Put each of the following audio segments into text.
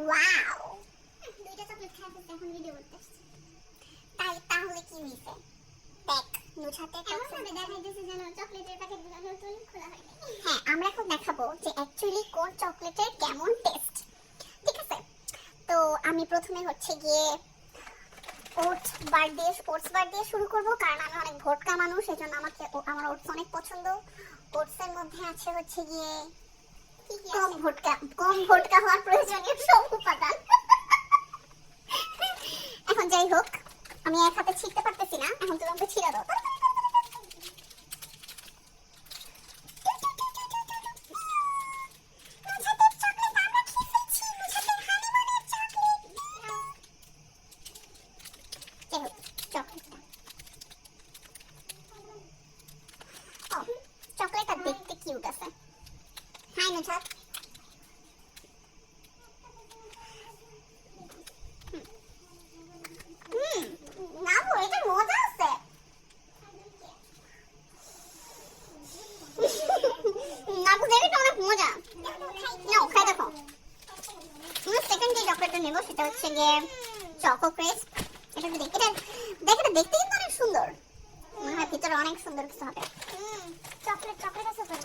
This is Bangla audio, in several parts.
ওয়াও, দুইটা চকলেট খাই ফেলতে এখন ভিডিও করতে আসছি। তাহলে কি হইছে? দেখ নুছাতে কেমন ভাবে দেখাইতেছে যেন চকলেটের প্যাকেটগুলো নতুন খোলা হয়নি। হ্যাঁ, আমরা এখন দেখাবো যে অ্যাকচুয়ালি কোন চকলেটের কেমন টেস্ট। ঠিক আছে, তো আমি প্রথমে হচ্ছে গিয়ে ওটস বার দিয়ে শুরু করব, কারণ আমি অনেক ভোটকা মানুষ, এজন্য আমার ওটস অনেক পছন্দ। ওটসের মধ্যে আছে হচ্ছে গিয়ে কম ভোটকা হওয়ার প্রয়োজনীয় সব উপাদান। এখন যাই হোক, আমি এক হাতে ছিঁড়তে পারতেছি না, এখন তুমি আমাকে ছিঁড়া দাও। চকলেটটা দেখতে কিউট আছে। হাই নুছাত, নামো, এটা মজা আছে। নামো, দেখে তো অনেক মজা। নাও খাই দেখো। আমি সেকেন্ড যে চকলেটটা নেবো সেটা হচ্ছে গিয়ে চকো ক্রিস্প। এটা দেখতে কিন্তু অনেক সুন্দর, মনে হয় ভিতরে অনেক সুন্দর কিছু হবে। চকলেট আছে তো।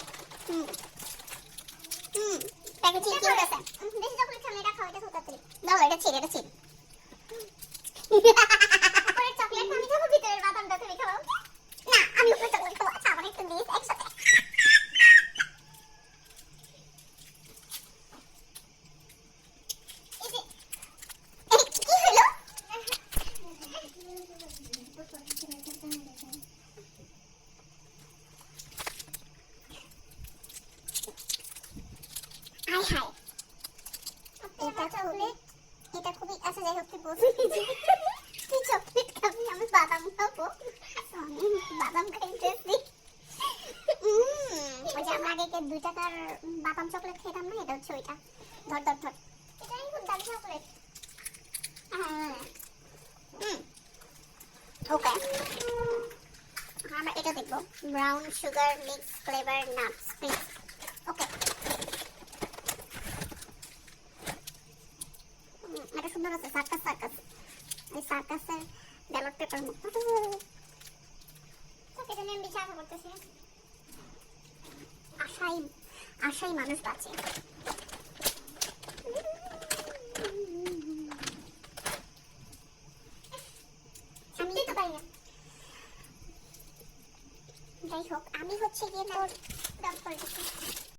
প্যাকেজিং কিউট আছে। বেশি চকলেট খাও, এটা খাও, এটা খুব তাড়াতাড়ি দাও। এটা ছিড় উপরের চকলেট আমি খাবো, ভিতরের বাদামটা তুমি খাও। না, আমি উপরের চকলেট খাবো। আচ্ছা, আমার একটু দিস একসাথে। কি হলো? আয় হায়, এটা খুবই আচ্ছা, যাই হোক, তুই বলছিস তুই চকলেট খাবি, আমি বাদাম খাবো। আমি বাদাম খাইতেছি। ওই যে আমরা আগে 2 টাকার বাদাম চকলেট খেতাম না, এটা হচ্ছে ওইটা। ধর ধর ধর, এটাই খুব দামি চকলেট। ওকে, আমরা এটা দেখবো, brown sugar mix flavour nuts crisp. Okay, এটা সুন্দর আছে। সার্কাস এই সার্কাসের ব্যালট পেপার মতো। এটা নিয়ে আমি বেশি আশা করতেছি। আশাই মানুষ বাঁচে। আমি তো পারি না। যাই হোক, আমি হচ্ছে গিয়ে তোর